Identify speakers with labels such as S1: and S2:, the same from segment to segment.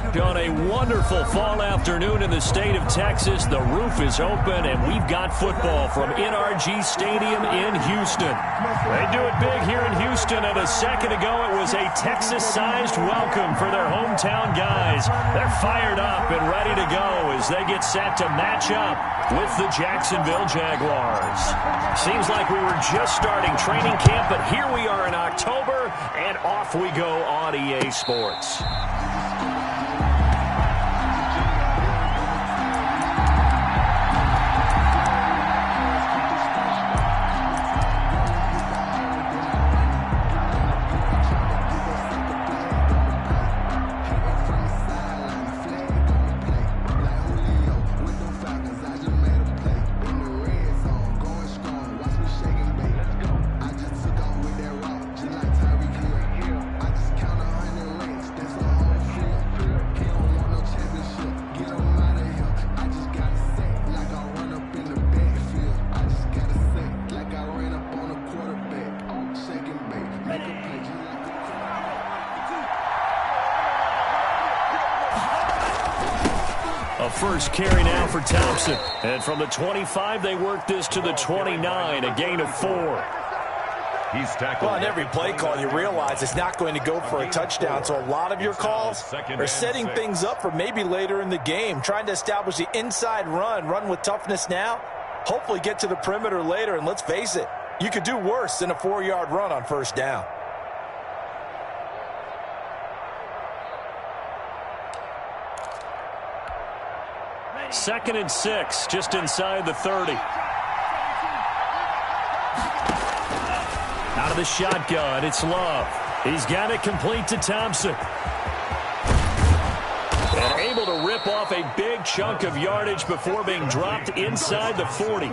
S1: On a wonderful fall afternoon in the state of Texas, the roof is open, and we've got football from NRG Stadium in Houston. They do it big here in Houston, and a second ago it was a Texas-sized welcome for their hometown guys. They're fired up and ready to go as they get set to match up with the Jacksonville Jaguars. Seems like we were just starting training camp, but here we are in October, and off we go on EA Sports. First carry now for Thompson. And from the 25, they work this to the 29, a gain of 4.
S2: He's tackled.
S3: Well, on every play call, you realize it's not going to go for a touchdown. So a lot of your calls are setting things up for maybe later in the game, trying to establish the inside run with toughness now, hopefully get to the perimeter later. And let's face it, you could do worse than a 4-yard run on first down.
S1: Second and 6, just inside the 30. Out of the shotgun, it's Love. He's got it complete to Thompson. And able to rip off a big chunk of yardage before being dropped inside the 40.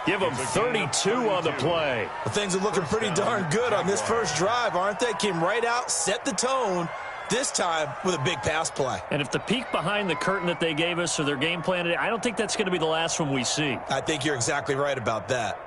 S1: Give him 32 on the play.
S3: Well, things are looking pretty darn good on this first drive, aren't they? Came right out, set the tone. This time with a big pass play.
S1: And if the peek behind the curtain that they gave us or their game plan today, I don't think that's going to be the last one we see.
S3: I think you're exactly right about that.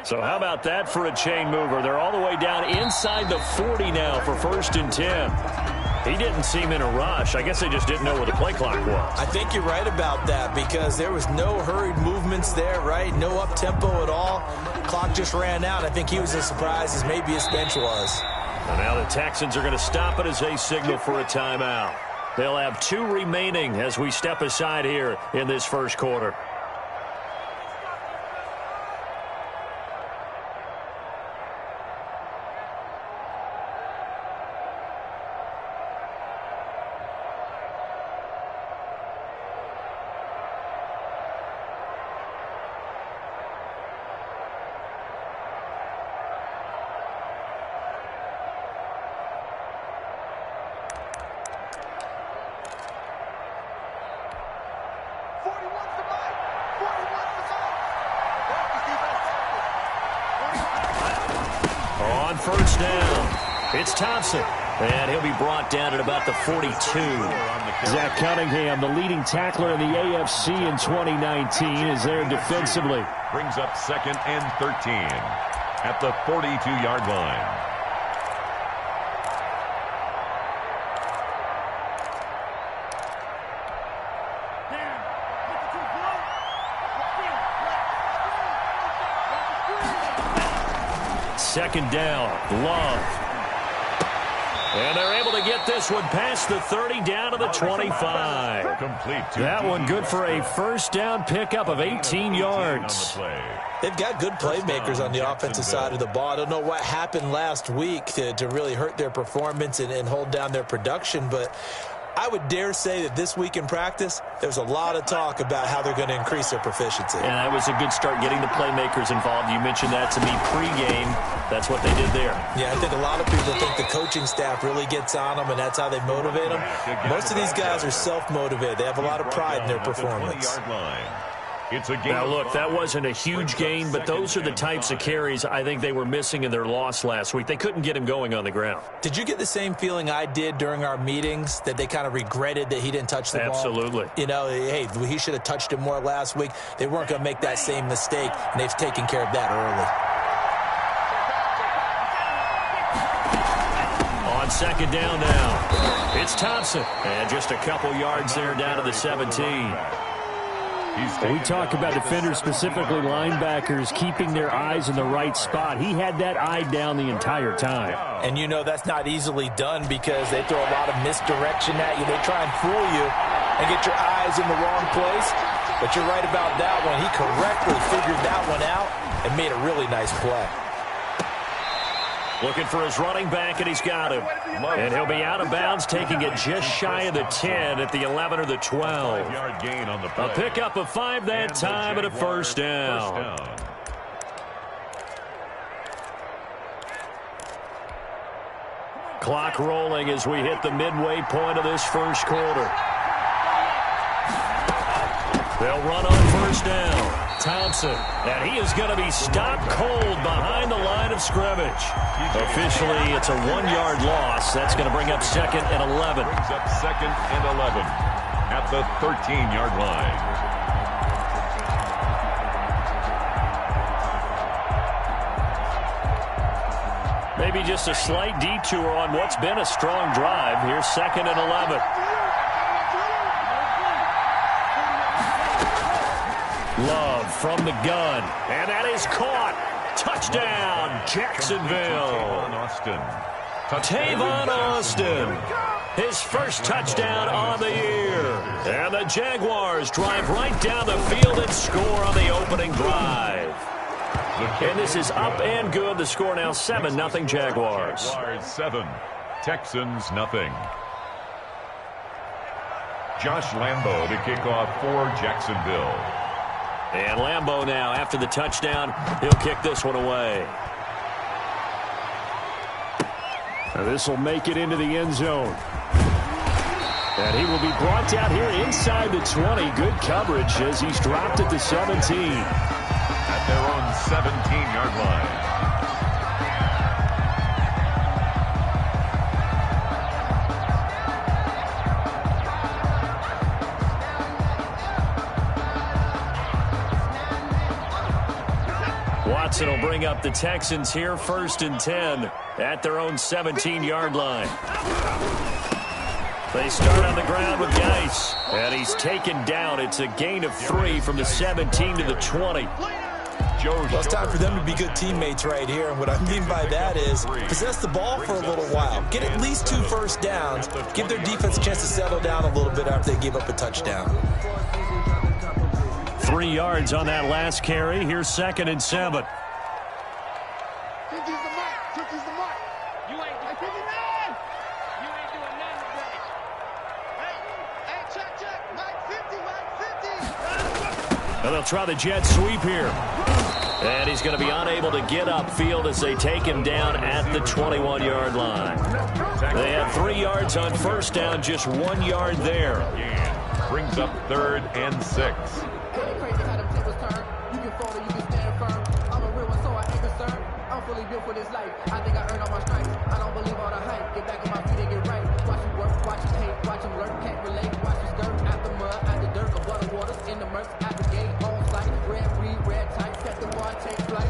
S1: So how about that for a chain mover? They're all the way down inside the 40 now for 1st and 10. He didn't seem in a rush. I guess they just didn't know where the play clock was.
S3: I think you're right about that because there was no hurried movements there, right? No up-tempo at all. Clock just ran out. I think he was as surprised as maybe his bench was.
S1: And now the Texans are going to stop it as they signal for a timeout. They'll have 2 remaining as we step aside here in this first quarter. First down. It's Thompson. And he'll be brought down at about the 42. Zach Cunningham, the leading tackler in the AFC in 2019, is there defensively.
S2: Brings up 2nd and 13 at the 42-yard line.
S1: Second down, Love. And they're able to get this one past the 30 down to the 25.
S2: Complete.
S1: That one good for a first down pickup of 18 yards.
S3: They've got good playmakers on the offensive side of the ball. I don't know what happened last week to really hurt their performance and hold down their production, but I would dare say that this week in practice, there's a lot of talk about how they're going to increase their proficiency.
S1: And that was a good start getting the playmakers involved. You mentioned that to me pregame. That's what they did there.
S3: Yeah, I think a lot of people think the coaching staff really gets on them, and that's how they motivate them. Most of these guys are self-motivated. They have a lot of pride in their performance.
S1: Now, look, that wasn't a huge gain, but those are the types of carries I think they were missing in their loss last week. They couldn't get him going on the ground.
S3: Did you get the same feeling I did during our meetings, that they kind of regretted that he didn't touch the ball?
S1: Absolutely.
S3: You know, hey, he should have touched it more last week. They weren't going to make that same mistake, and they've taken care of that early.
S1: On second down now, it's Thompson. And just a couple yards there down to the 17.
S4: We talk about defenders, specifically linebackers, keeping their eyes in the right spot. He had that eye down the entire time.
S3: And you know that's not easily done because they throw a lot of misdirection at you. They try and fool you and get your eyes in the wrong place. But you're right about that one. He correctly figured that one out and made a really nice play.
S1: Looking for his running back, and he's got him. And he'll be out of bounds, taking it just shy of the 10 at the 11 or the 12. A pickup of 5 that time and a first down. Clock rolling as we hit the midway point of this first quarter. They'll run on first down. Thompson, and he is going to be stopped cold behind the line of scrimmage. Officially, it's a 1-yard loss. That's going to bring up second and 11.
S2: Brings up second and 11 at the 13-yard line.
S1: Maybe just a slight detour on what's been a strong drive. Here's second and 11. Love from the gun, and that is caught. Touchdown, Jacksonville. Tavon Austin, his first touchdown on the year. And the Jaguars drive right down the field and score on the opening drive. And this is up and good. The score now 7-0 Jaguars.
S2: 7, Texans nothing. Josh Lambo to kick off for Jacksonville.
S1: And Lambo now, after the touchdown, he'll kick this one away.
S4: This will make it into the end zone. And he will be brought down here inside the 20. Good coverage as he's dropped at the 17.
S2: At their own 17-yard line.
S1: Watson will bring up the Texans here, 1st and 10 at their own 17-yard line. They start on the ground with Geis, and he's taken down. It's a gain of 3 from the 17 to the 20.
S3: Well, it's time for them to be good teammates right here, and what I mean by that is possess the ball for a little while. Get at least 2 first downs. Give their defense a chance to settle down a little bit after they give up a touchdown.
S1: 3 yards on that last carry. Here's 2nd and 7. And they'll try the jet sweep here. And he's going to be unable to get upfield as they take him down at the 21-yard line. They had 3 yards on first down, just 1 yard there.
S2: Brings up 3rd and 6.
S5: For this life, I think I earned all my stripes. I don't believe all the hype. Get back on my feet and get right. Watch him work, watch him hate, watch him lurk, can't relate. Watch him skirt at the mud, at the dirt, above the waters, in the murks, at the gate, on sight. Red read, red tight, catch the ball, take flight.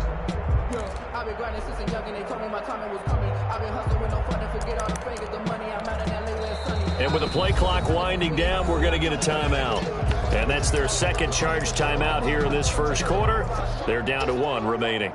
S5: Yeah, I've been grinding since a young and they told me my time was coming. I've been hustling with no fun and forget all the fingers, the money I'm out of that lately and sunny.
S1: And with the play clock winding down, we're going to get a timeout. And that's their second charge timeout here in this first quarter. They're down to 1 remaining.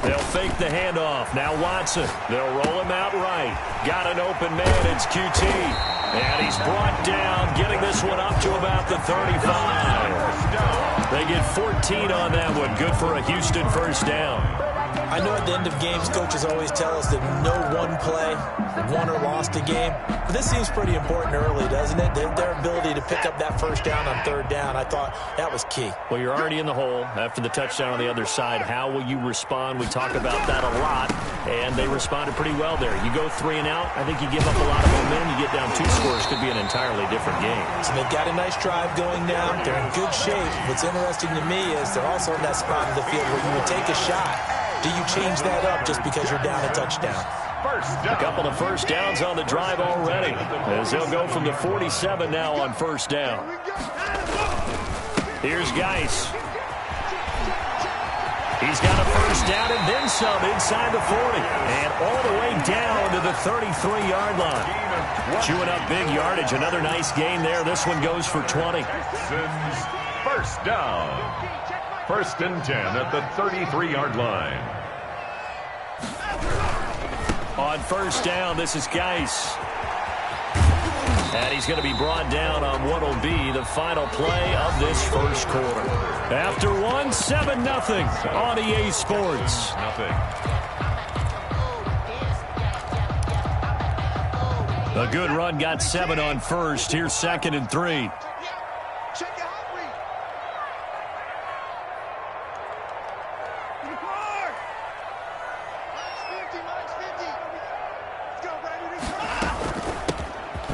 S1: They'll fake the handoff. Now Watson. They'll roll him out right. Got an open man. It's QT. And he's brought down, getting this one up to about the 35. They get 14 on that one. Good for a Houston first down.
S3: I know at the end of games, coaches always tell us that no one play won or lost a game. But this seems pretty important early, doesn't it? Their ability to pick up that first down on third down, I thought that was key.
S1: Well, you're already in the hole after the touchdown on the other side. How will you respond? We talk about that a lot, and they responded pretty well there. You go 3 and out, I think you give up a lot of momentum. You get down 2 scores, could be an entirely different game.
S3: So they've got a nice drive going now. They're in good shape. What's interesting to me is they're also in that spot in the field where you would take a shot. Do you change that up just because you're down a touchdown?
S1: A couple of first downs on the drive already, as they'll go from the 47 now on first down. Here's Geis. He's got a first down and then some inside the 40. And all the way down to the 33-yard line. Chewing up big yardage. Another nice gain there. This one goes for 20.
S2: First down. 1st and 10 at the 33-yard line.
S1: On first down, this is Geis. And he's going to be brought down on what will be the final play of this first quarter. After 1, 7-0 on EA Sports. A good run, got 7 on first. Here's 2nd and 3.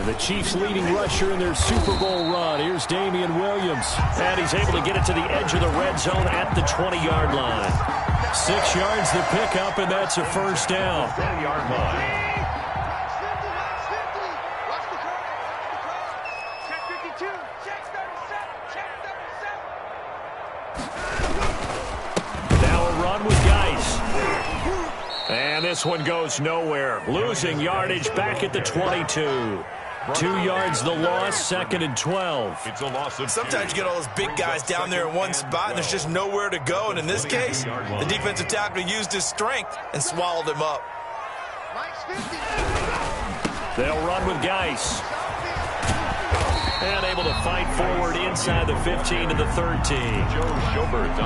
S1: The Chiefs leading rusher in their Super Bowl run. Here's Damian Williams. And he's able to get it to the edge of the red zone at the 20-yard line. 6 yards the pickup, and that's a first down.
S2: 20-yard line.
S1: Now a run with Geis. And this one goes nowhere. Losing yardage back at the 22. 2 yards the loss, 2nd and 12.
S2: It's a loss of
S3: Sometimes you get all those big guys down there in one spot, and there's just nowhere to go. And in this case, the defensive tackle used his strength and swallowed him up.
S1: They'll run with Geis. And able to fight forward inside the 15 to the 13.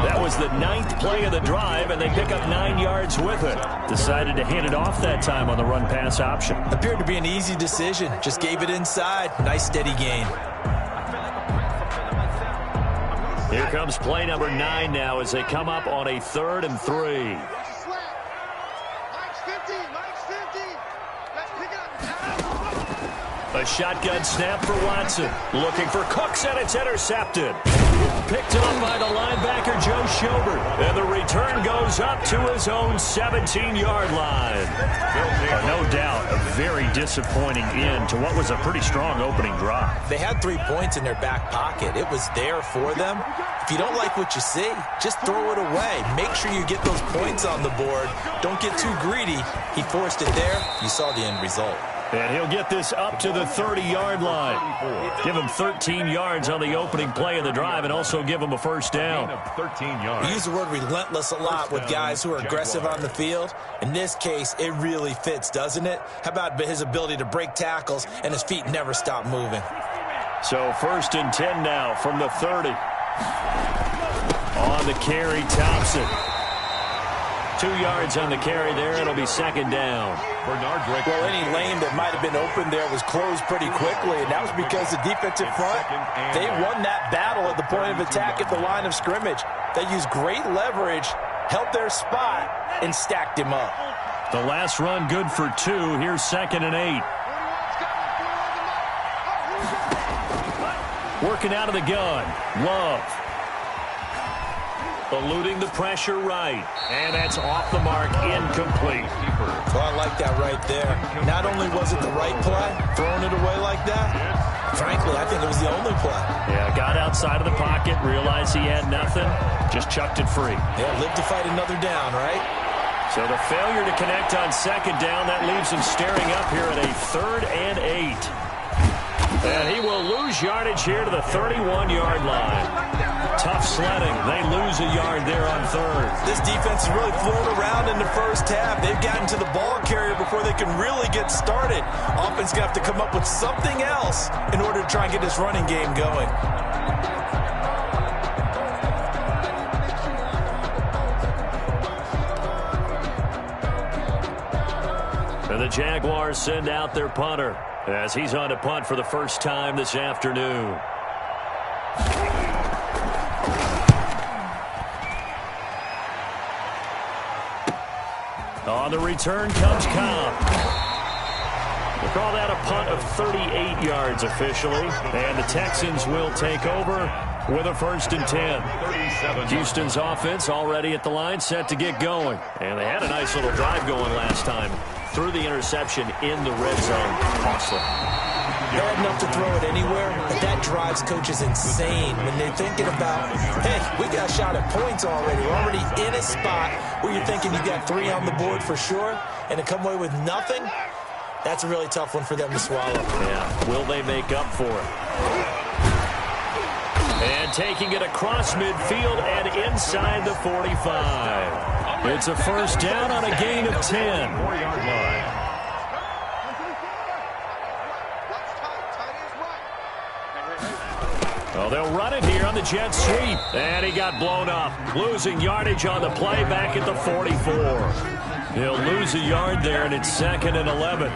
S1: That was the 9th play of the drive, and they pick up 9 yards with it. Decided to hand it off that time on the run-pass option.
S3: Appeared to be an easy decision. Just gave it inside. Nice steady gain.
S1: Here comes play number 9 now as they come up on a 3rd and 3. A shotgun snap for Watson. Looking for Cooks, and it's intercepted. Picked off by the linebacker, Joe Schobert. And the return goes up to his own 17-yard line. No doubt, a very disappointing end to what was a pretty strong opening drive.
S3: They had 3 points in their back pocket. It was there for them. If you don't like what you see, just throw it away. Make sure you get those points on the board. Don't get too greedy. He forced it there. You saw the end result.
S1: And he'll get this up to the 30-yard line. Give him 13 yards on the opening play of the drive and also give him a first down.
S2: 13 yards.
S3: We use the word relentless a lot with guys who are aggressive on the field. In this case, it really fits, doesn't it? How about his ability to break tackles and his feet never stop moving?
S1: So 1st and 10 now from the 30. On the carry, Thompson. 2 yards on the carry there. It'll be 2nd down.
S3: Well, any lane that might have been open there was closed pretty quickly, and that was because the defensive front, they won that battle at the point of attack at the line of scrimmage. They used great leverage, held their spot, and stacked him up.
S1: The last run good for 2. Here's 2nd and 8. Working out of the gun. Love. Eluding the pressure right. And that's off the mark, incomplete.
S3: Well, I like that right there. Not only was it the right play, throwing it away like that, frankly, I think it was the only play.
S1: Yeah, got outside of the pocket, realized he had nothing, just chucked it free.
S3: Yeah, live to fight another down, right?
S1: So the failure to connect on 2nd down, that leaves him staring up here at a 3rd and 8. And he will lose yardage here to the 31-yard line. Tough sledding. They lose a yard there on third.
S3: This defense has really flown around in the first half. They've gotten to the ball carrier before they can really get started. Offense going to have to come up with something else in order to try and get this running game going.
S1: And the Jaguars send out their punter as he's on to punt for the first time this afternoon. On the return comes Cobb. We'll call that a punt of 38 yards officially. And the Texans will take over with a 1st and 10. Houston's offense already at the line, set to get going. And they had a nice little drive going last time. Threw the interception in the red zone. Costly.
S3: Bad enough to throw it anywhere, but that drives coaches insane when they're thinking about, hey, we got a shot at points already. We're already in a spot where you're thinking you got 3 on the board for sure, and to come away with nothing, that's a really tough one for them to swallow.
S1: Yeah, will they make up for it? And taking it across midfield and inside the 45. It's a 1st down on a gain of 10.
S2: 4-yard line.
S1: Oh, they'll run it here on the jet sweep. And he got blown up. Losing yardage on the play back at the 44. He'll lose a yard there, and it's 2nd and 11.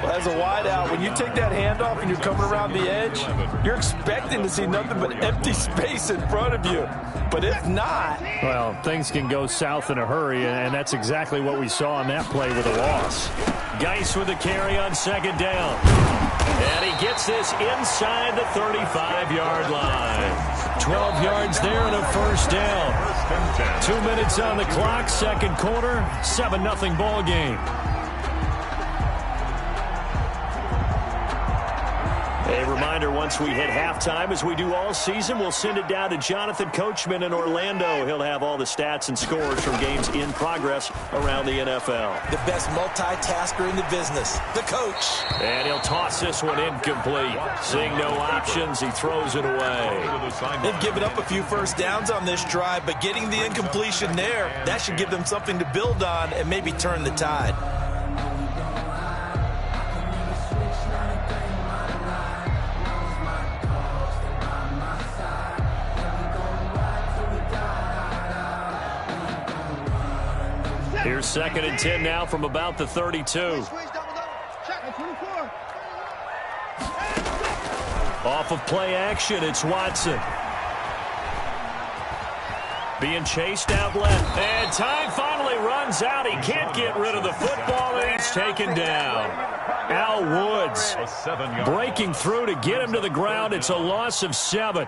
S3: Well, as a wideout, when you take that handoff and you're coming around the edge, you're expecting to see nothing but empty space in front of you. But if not...
S4: Well, things can go south in a hurry, and that's exactly what we saw on that play with a loss.
S1: Geis with the carry on 2nd down. And he gets this inside the 35-yard line. 12 yards there and a 1st down. 2 minutes on the clock, 2nd quarter, 7-0 ball game. A reminder, once we hit halftime, as we do all season, we'll send it down to Jonathan Coachman in Orlando. He'll have all the stats and scores from games in progress around the NFL.
S3: The best multitasker in the business, the coach.
S1: And he'll toss this one incomplete. Seeing no options, he throws it away.
S3: They've given up a few 1st downs on this drive, but getting the incompletion there, that should give them something to build on and maybe turn the tide.
S1: Here's 2nd and 10 now from about the 32. Off of play action, it's Watson. Being chased out left. And time finally runs out. He can't get rid of the football, and he's taken down. Al Woods breaking through to get him to the ground. It's a loss of 7.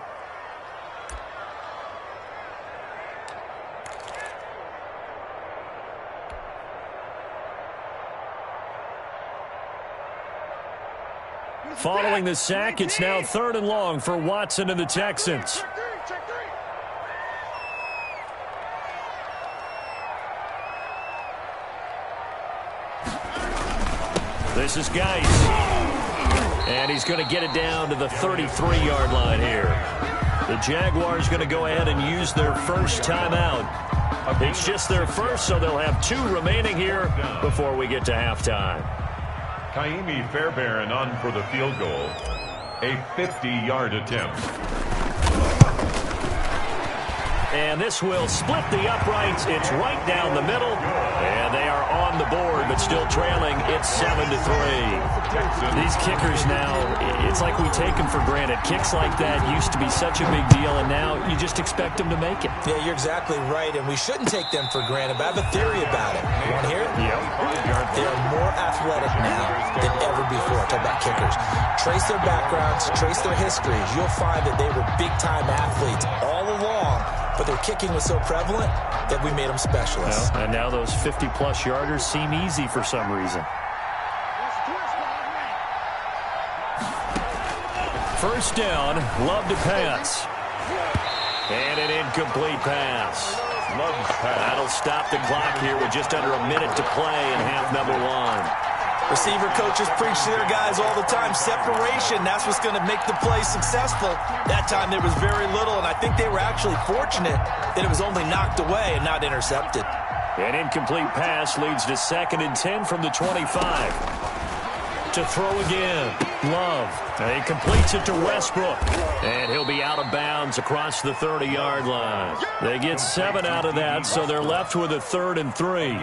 S1: Following the sack, it's now 3rd and long for Watson and the Texans. This is Geis. And he's going to get it down to the 33-yard line here. The Jaguars going to go ahead and use their 1st timeout. It's just their 1st, so they'll have 2 remaining here before we get to halftime.
S2: Kaimi Fairbairn on for the field goal. A 50-yard attempt.
S1: And this will split the uprights. It's right down the middle. And they are on the board, but still trailing. It's 7-3. These kickers now, it's like we take them for granted. Kicks like that used to be such a big deal, and now you just expect them to make it.
S3: Yeah, you're exactly right, and we shouldn't take them for granted, but I have a theory about it. You want to hear it?
S2: Yeah.
S3: They are more athletic now than ever before. Talk about kickers. Trace their backgrounds, trace their histories. You'll find that they were big-time athletes all along, but their kicking was so prevalent that we made them specialists.
S4: Well, and now those 50-plus yarders seem easy for some reason.
S1: 1st down, Love to pass. And an incomplete pass. That'll stop the clock here with just under a minute to play in half number 1.
S3: Receiver coaches preach to their guys all the time. Separation, that's what's going to make the play successful. That time there was very little, and I think they were actually fortunate that it was only knocked away and not intercepted.
S1: An incomplete pass leads to 2nd and 10 from the 25. To throw again. Love. He completes it to Westbrook. And he'll be out of bounds across the 30-yard line. They get 7 out of that, so they're left with a 3rd and 3.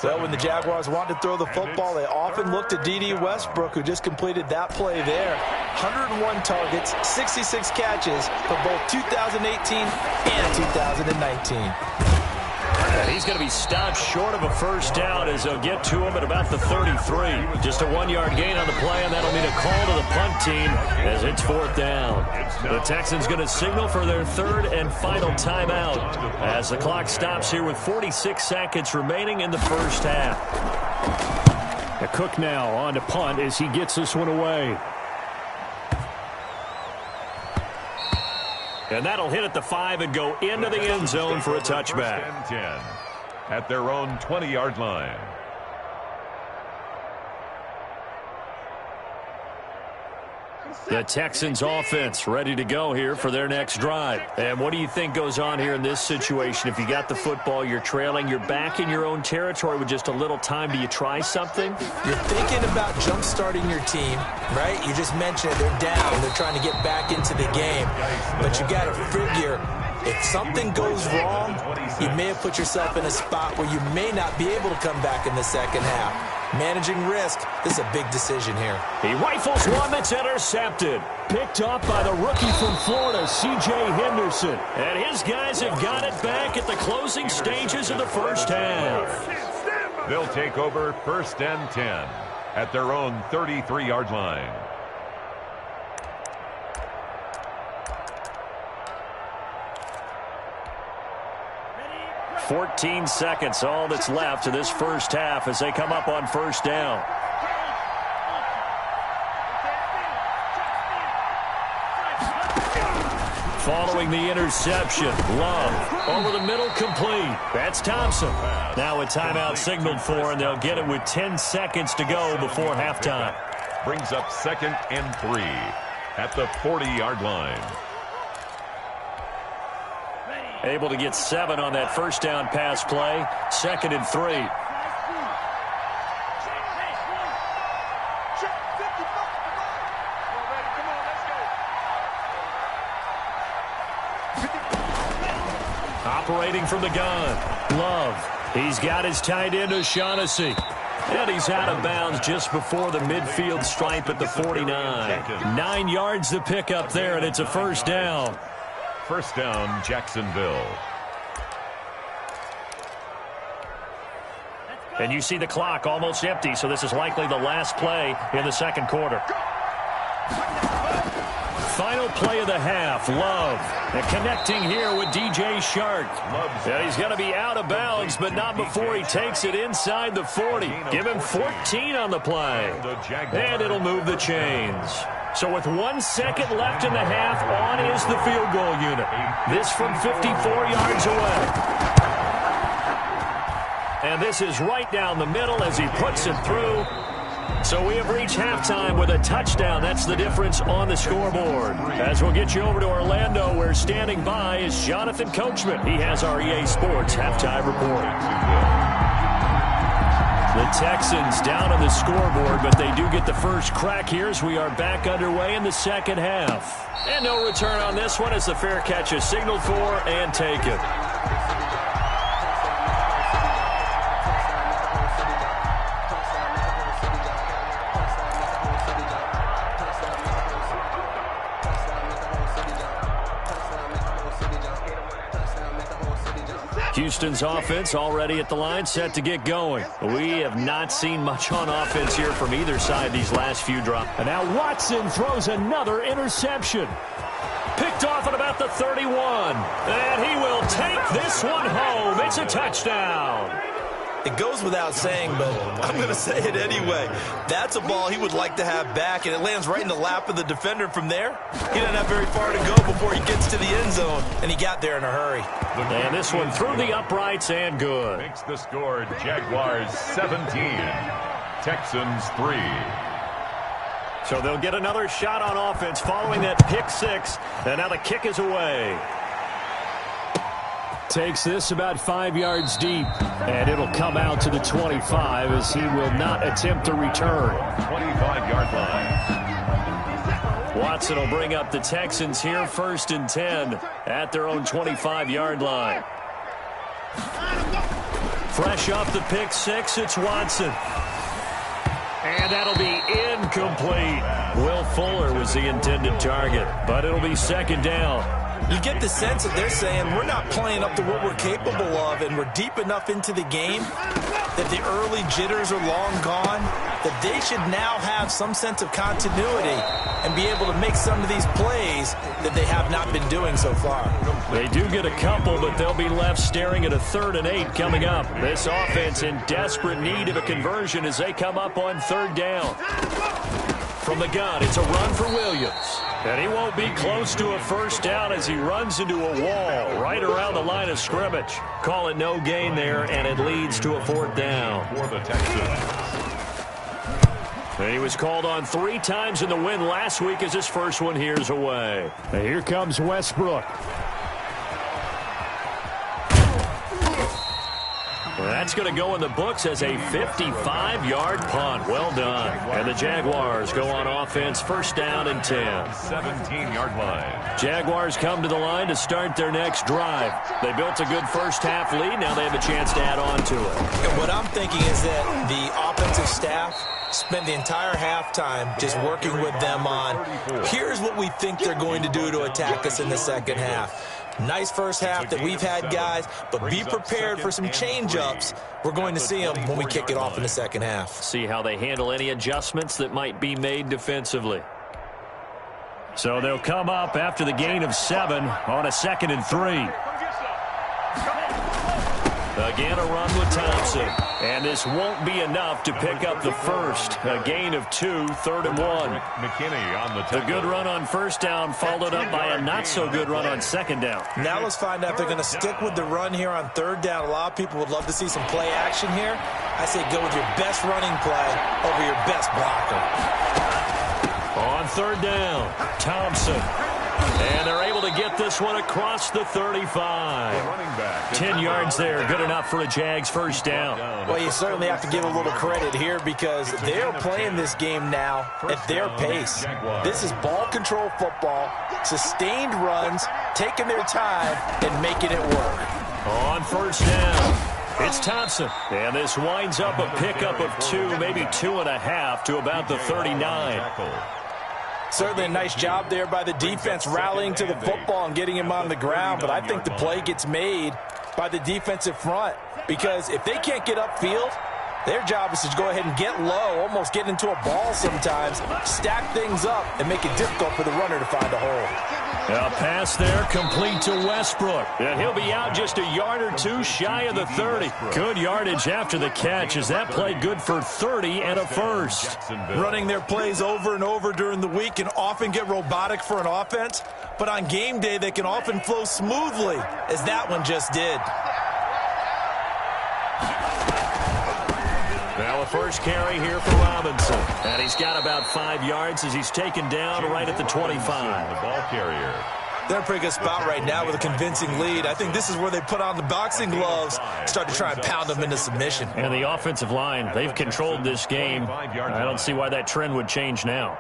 S3: Well, when the Jaguars want to throw the football, they often look to D.D. Westbrook, who just completed that play there. 101 targets, 66 catches for both 2018 and 2019.
S1: And he's going to be stopped short of a first down as they'll get to him at about the 33. Just a 1-yard gain on the play, and that'll mean a call to the punt team as it's 4th down. The Texans going to signal for their 3rd and final timeout as the clock stops here with 46 seconds remaining in the first half.
S4: Cook now on to punt as he gets this one away.
S1: And that'll hit at the 5 and go into the end zone for a touchback.
S2: 1st and 10 at their own 20-yard line.
S1: The Texans offense ready to go here for their next drive. And what do you think goes on here in this situation? If you got the football, you're trailing, you're back in your own territory with just a little time. Do you try something?
S3: You're thinking about jump-starting your team, right? You just mentioned it. They're down. They're trying to get back into the game. But you got to figure, if something goes wrong, you may have put yourself in a spot where you may not be able to come back in the second half. Managing risk, this is a big decision here.
S1: He rifles one that's intercepted.
S4: Picked off by the rookie from Florida, C.J. Henderson.
S1: And his guys have got it back at the closing stages of the first half.
S2: They'll take over 1st and 10 at their own 33-yard line.
S1: 14 seconds, all that's left of this first half as they come up on 1st down. Following the interception, Love over the middle, complete. That's Thompson. Now a timeout signaled for, and they'll get it with 10 seconds to go before halftime.
S2: Brings up 2nd and 3 at the 40-yard line.
S1: Able to get 7 on that first down pass play. 2nd and 3. Operating from the gun. Love. He's got his tight end O'Shaughnessy. And he's out of bounds just before the midfield stripe at the 49. 9 yards to pick up there, and it's a first down.
S2: 1st down, Jacksonville.
S1: And you see the clock almost empty, so this is likely the last play in the second quarter. Final play of the half, Love. And connecting here with DJ Shark. And he's going to be out of bounds, but not before he takes it inside the 40. Give him 14 on the play. And it'll move the chains. So with 1 second left in the half, on is the field goal unit. This from 54 yards away. And this is right down the middle as he puts it through. So we have reached halftime with a touchdown. That's the difference on the scoreboard. As we'll get you over to Orlando, where standing by is Jonathan Coachman. He has our EA Sports halftime report. The Texans down on the scoreboard, but they do get the first crack here as we are back underway in the second half. And no return on this one as the fair catch is signaled for and taken. Houston's offense already at the line, set to get going. We have not seen much on offense here from either side these last few drops.
S4: And now Watson throws another interception.
S1: Picked off at about the 31. And he will take this one home. It's a touchdown.
S3: It goes without saying, but I'm going to say it anyway. That's a ball he would like to have back, and it lands right in the lap of the defender from there. He doesn't have very far to go before he gets to the end zone, and he got there in a hurry.
S1: And this one through the uprights and good.
S2: Makes the score Jaguars 17, Texans 3.
S1: So they'll get another shot on offense following that pick six. And now the kick is away.
S4: Takes this about 5 yards deep, and it'll come out to the 25 as he will not attempt to return.
S2: 25-yard line.
S1: Watson will bring up the Texans here, 1st and 10 at their own 25-yard line. Fresh off the pick six, it's Watson. And that'll be incomplete. Will Fuller was the intended target, but it'll be 2nd down.
S3: You get the sense that they're saying we're not playing up to what we're capable of, and we're deep enough into the game that the early jitters are long gone, that they should now have some sense of continuity and be able to make some of these plays that they have not been doing so far.
S1: They do get a couple, but they'll be left staring at a 3rd and 8 coming up. This offense in desperate need of a conversion as they come up on 3rd down. From the gun, it's a run for Williams. And he won't be close to a 1st down as he runs into a wall right around the line of scrimmage. Call it no gain there, and it leads to a 4th down.
S2: For the Texans.
S1: And he was called on 3 times in the win last week as his first one here's away.
S4: And here comes Westbrook.
S1: Well, that's going to go in the books as a 55-yard punt. Well done. And the Jaguars go on offense, 1st down and 10.
S2: 17-yard line.
S1: Jaguars come to the line to start their next drive. They built a good first-half lead. Now they have a chance to add on to it.
S3: And what I'm thinking is that the offensive staff spent the entire halftime just working with them on, here's what we think they're going to do to attack us in the second half. Nice first half that we've had, guys, but be prepared for some change-ups. We're going to see them when we kick it off in the second half.
S1: See how they handle any adjustments that might be made defensively. So they'll come up after the gain of 7 on a 2nd and 3. Again, a run with Thompson. And this won't be enough to pick up the first. A gain of 2, 3rd and 1.
S2: McKinney on the
S1: The good run on 1st down followed up by a not-so-good run on 2nd down.
S3: Now let's find out if they're going to stick with the run here on 3rd down. A lot of people would love to see some play action here. I say go with your best running play over your best blocker.
S1: On 3rd down, Thompson. And they're able to get this one across the 35. 10 yards there, good enough for a Jags 1st down.
S3: Well, you certainly have to give a little credit here because they're playing this game now at their pace. This is ball control football, sustained runs, taking their time, and making it work.
S1: On 1st down, it's Thompson. And this winds up a pickup of 2, maybe 2.5 to about the 39.
S3: Certainly a nice job there by the defense rallying to the football and getting him on the ground, but I think the play gets made by the defensive front because if they can't get upfield, their job is to go ahead and get low, almost get into a ball sometimes, stack things up, and make it difficult for the runner to find a hole.
S1: A pass there complete to Westbrook. And he'll be out just a yard or 2 shy of the 30. Good yardage after the catch as that play good for 30 and a 1st.
S3: Running their plays over and over during the week can often get robotic for an offense, but on game day they can often flow smoothly, as that one just did.
S1: Now a first carry here for Robinson. And he's got about 5 yards as he's taken down right at the 25.
S2: The ball carrier.
S3: They're in a pretty good spot right now with a convincing lead. I think this is where they put on the boxing gloves, start to try and pound them into submission.
S1: And the offensive line, they've controlled this game. I don't see why that trend would change now.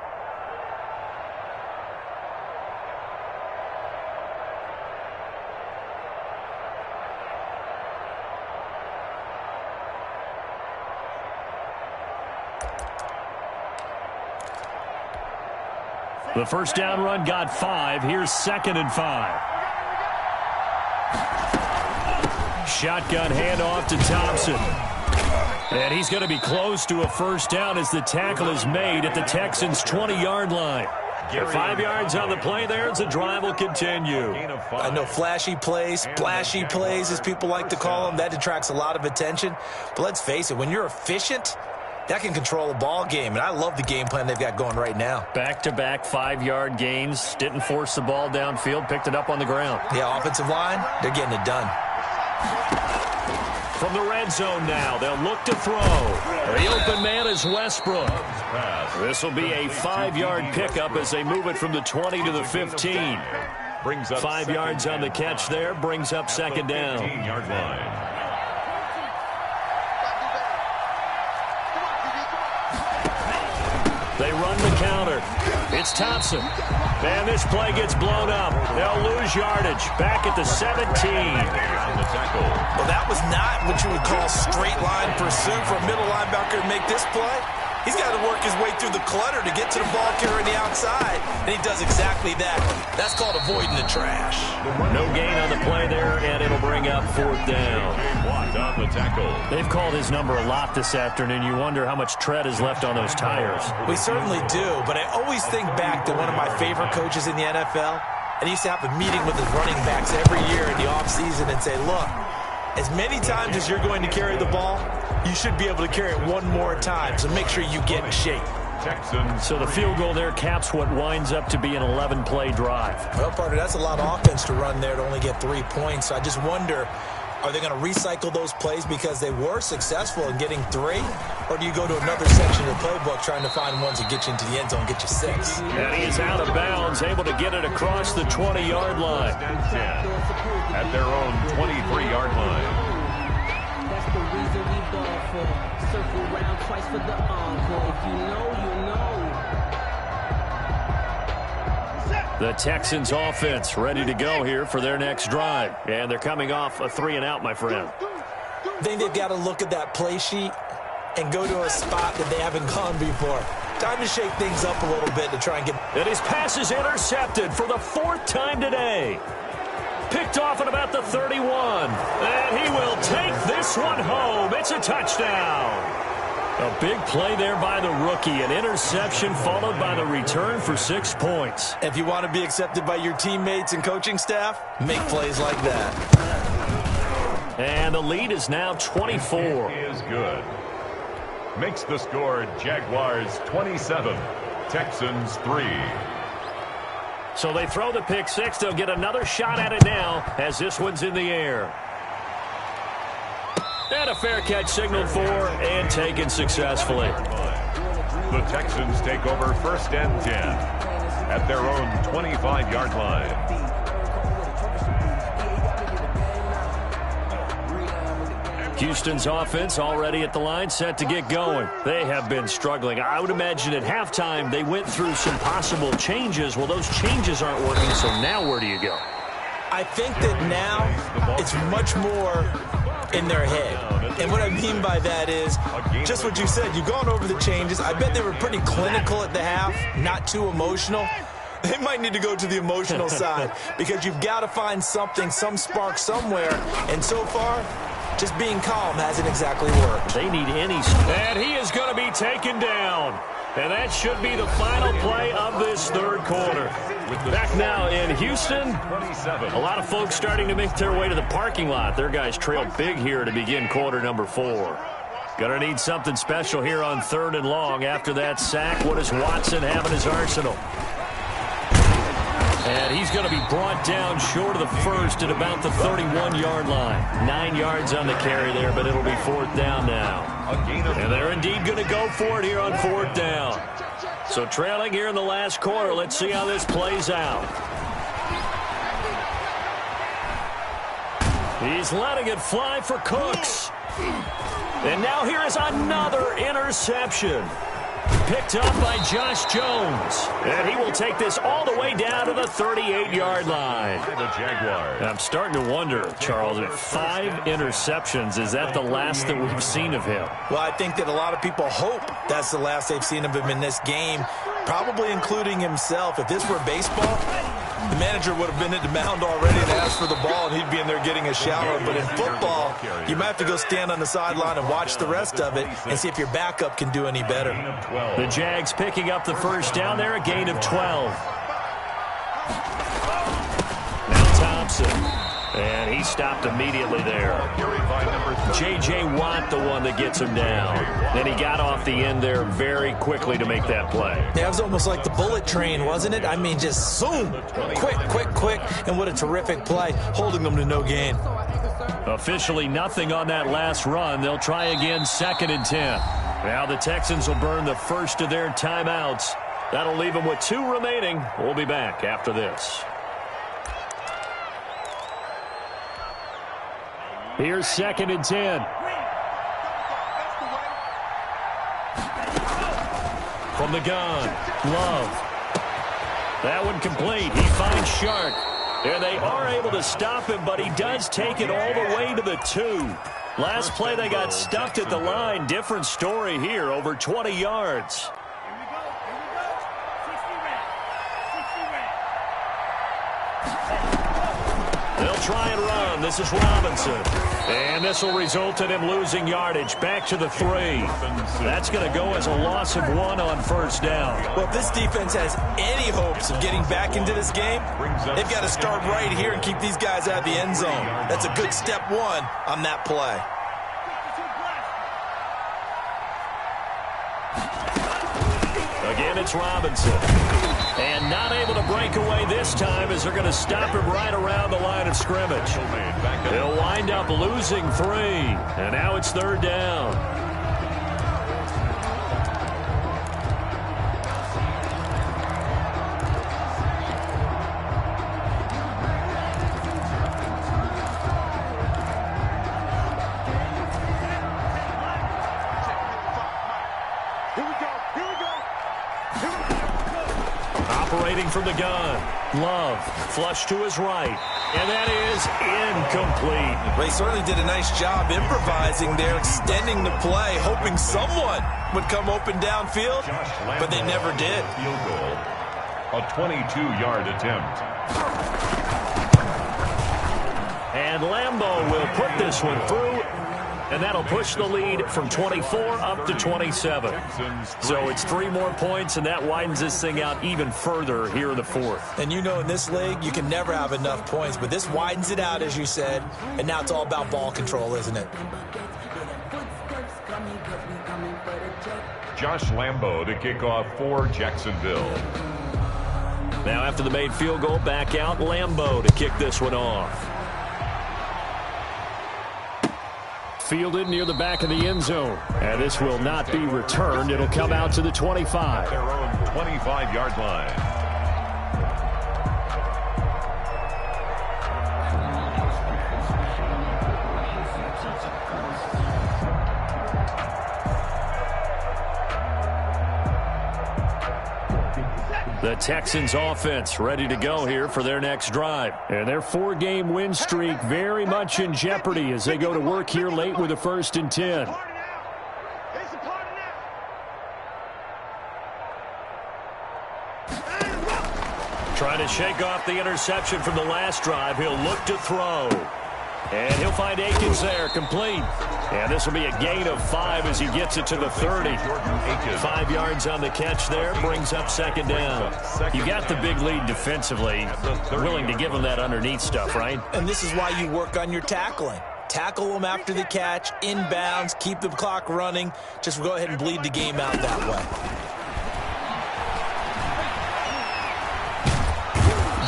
S1: The 1st down run got 5. Here's 2nd and 5. Shotgun handoff to Thompson. And he's going to be close to a 1st down as the tackle is made at the Texans' 20-yard line. 5 yards on the play there as the drive will continue.
S3: I know flashy plays, splashy plays, as people like to call them, that attracts a lot of attention. But let's face it, when you're efficient, that can control a ball game, and I love the game plan they've got going right now.
S1: Back-to-back 5-yard gains. Didn't force the ball downfield. Picked it up on the ground.
S3: Yeah, offensive line, they're getting it done.
S1: From the red zone now, they'll look to throw. The open man is Westbrook. This will be a 5-yard pickup as they move it from the 20 to the 15. 5 yards on the catch there, brings up second down. They run the counter. It's Thompson. And this play gets blown up. They'll lose yardage. Back at the 17.
S3: Well, that was not what you would call straight line pursuit for a middle linebacker to make this play. He's got to work his way through the clutter to get to the ball carrier on the outside, and he does exactly that. That's called avoiding the trash.
S1: No gain on the play there, and it'll bring up fourth down.
S2: On the tackle.
S1: They've called his number a lot this afternoon. You wonder how much tread is left on those tires.
S3: We certainly do, but I always think back to one of my favorite coaches in the NFL, and he used to have a meeting with his running backs every year in the offseason and say, look, as many times as you're going to carry the ball, you should be able to carry it one more time, so make sure you get in shape.
S1: So the field goal there caps what winds up to be an 11-play drive.
S3: Well, partner, that's a lot of offense to run there to only get 3 points. So I just wonder, are they going to recycle those plays because they were successful in getting 3? Or do you go to another section of the playbook trying to find ones that get you into the end zone and get you 6?
S1: And he is out of bounds, able to get it across the 20-yard line.
S2: At their own 23-yard line.
S5: That's the reason we ball for. Circle round twice for the encore. If you know, you know.
S1: The Texans offense ready to go here for their next drive. And they're coming off a 3-and-out, my friend.
S3: I think they've got to look at that play sheet and go to a spot that they haven't gone before. Time to shake things up a little bit to try and get...
S1: And his pass is intercepted for the 4th time today. Picked off at about the 31. And he will take this one home. It's a touchdown. A big play there by the rookie. An interception followed by the return for 6 points.
S3: If you want to be accepted by your teammates and coaching staff, make plays like that.
S1: And the lead is now 24.
S2: Is good. Makes the score Jaguars 27, Texans 3.
S1: So they throw the pick 6. They'll get another shot at it now as this one's in the air. And a fair catch signaled for and taken successfully.
S2: The Texans take over 1st and 10 at their own 25-yard line.
S1: Houston's offense already at the line, set to get going. They have been struggling. I would imagine at halftime they went through some possible changes. Well, those changes aren't working, so now where do you go?
S3: I think that now it's much more in their head. And what I mean by that is just what you said. You've gone over the changes. I bet they were pretty clinical at the half, not too emotional. They might need to go to the emotional side because you've got to find something, some spark somewhere. And so far, just being calm hasn't exactly worked.
S1: They need any... And he is going to be taken down. And that should be the final play of this 3rd quarter. Back now in Houston, a lot of folks starting to make their way to the parking lot. Their guys trailed big here to begin quarter number 4. Gonna need something special here on 3rd and long. After that sack, what does Watson have in his arsenal? And he's going to be brought down short of the 1st at about the 31-yard line. 9 yards on the carry there, but it'll be 4th down now. And they're indeed going to go for it here on 4th down. So trailing here in the last quarter. Let's see how this plays out. He's letting it fly for Cooks. And now here is another interception. Picked up by Josh Jones. And he will take this all the way down to the 38-yard line.
S2: The Jaguars.
S1: I'm starting to wonder, Charles, if 5 interceptions, is that the last that we've seen of him?
S3: Well, I think that a lot of people hope that's the last they've seen of him in this game, probably including himself. If this were baseball, the manager would have been at the mound already and asked for the ball, and he'd be in there getting a shower. But in football, you might have to go stand on the sideline and watch the rest of it and see if your backup can do any better.
S1: The Jags picking up the 1st down there, a gain of 12. Now Thompson. And he stopped immediately there. J.J. Watt, the one that gets him down. Then he got off the end there very quickly to make that play.
S3: Yeah, it was almost like the bullet train, wasn't it? I mean, just zoom. Quick, quick, quick. And what a terrific play, holding them to no gain.
S1: Officially nothing on that last run. They'll try again, 2nd and 10. Now the Texans will burn the first of their timeouts. That'll leave them with 2 remaining. We'll be back after this. Here's 2nd and 10. From the gun, Love. That one complete. He finds Shark. And they are able to stop him, but he does take it all the way to the 2. Last play, they got stuffed at the line. Different story here, over 20 yards. They'll try and run. This is Robinson. And this will result in him losing yardage. Back to the 3. That's going to go as a loss of 1 on first down.
S3: Well, if this defense has any hopes of getting back into this game, they've got to start right here and keep these guys out of the end zone. That's a good step 1 on that play.
S1: Again, it's Robinson. And not able to break away this time as they're going to stop him right around the line of scrimmage. They'll wind up losing 3. And now it's 3rd down. Operating from the gun. Love. Flush to his right. And that is incomplete.
S3: Well, he certainly did a nice job improvising there, extending the play, hoping someone would come open downfield, but they never did.
S2: Field goal. A 22-yard attempt.
S1: And Lambeau will put this one through. And that'll push the lead from 24 up to 27. So it's 3 more points, and that widens this thing out even further here in the 4th.
S3: And you know in this league, you can never have enough points, but this widens it out, as you said, and now it's all about ball control, isn't it?
S2: Josh Lambeau to kick off for Jacksonville.
S1: Now after the made field goal, back out Lambeau to kick this one off. Fielded near the back of the end zone. And this will not be returned. It'll come out to the 25.
S2: Their own 25-yard line.
S1: The Texans offense ready to go here for their next drive. And their 4-game win streak very much in jeopardy as they go to work here late with a 1st and 10. Trying to shake off the interception from the last drive. He'll look to throw. And he'll find Akins there, complete. And this will be a gain of 5 as he gets it to the 30. 5 yards on the catch there, brings up 2nd down. You got the big lead defensively. Willing to give him that underneath stuff, right?
S3: And this is why you work on your tackling. Tackle them after the catch, inbounds, keep the clock running. Just go ahead and bleed the game out that way.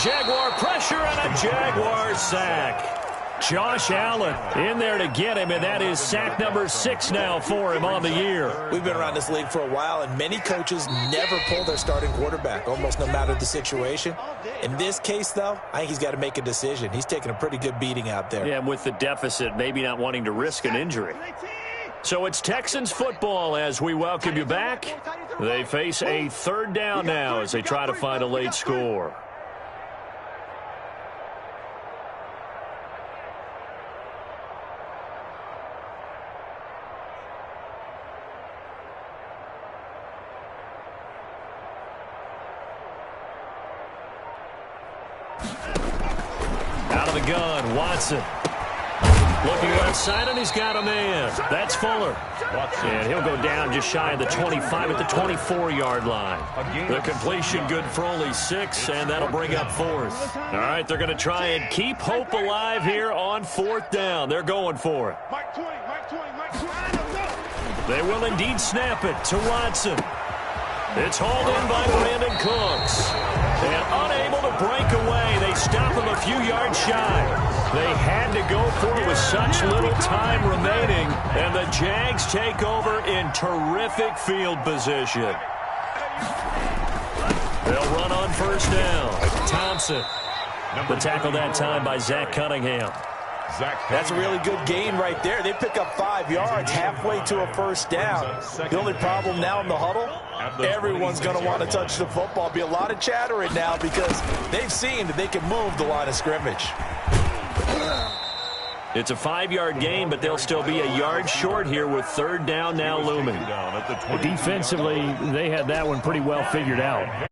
S1: Jaguar pressure and a Jaguar sack. Josh Allen in there to get him, and that is sack number 6 now for him on the year.
S3: We've been around this league for a while, and many coaches never pull their starting quarterback, almost no matter the situation. In this case, though, I think he's got to make a decision. He's taking a pretty good beating out there.
S1: Yeah, and with the deficit, maybe not wanting to risk an injury. So it's Texans football as we welcome you back. They face a 3rd down now as they try to find a late score. Out of the gun, Watson. Looking left side, and he's got a man. That's Fuller. And he'll go down just shy of the 25 at the 24-yard line. The completion good for only 6, and that'll bring up 4th. All right, they're going to try and keep hope alive here on 4th down. They're going for it. They will indeed snap it to Watson. It's hauled in by Brandon Cooks. And unable to break away. They stop him a few yards shy. They had to go for it with such little time remaining. And the Jags take over in terrific field position. They'll run on first down. Thompson. The tackle that time by Zach Cunningham.
S3: That's a really good gain right there. They pick up 5 yards halfway to a first down. The only problem now in the huddle, everyone's going to want to touch the football. Be a lot of chattering now because they've seen that they can move the line of scrimmage.
S1: It's a 5-yard gain, but they'll still be a yard short here with third down now looming.
S4: Defensively, they had that one pretty well figured out.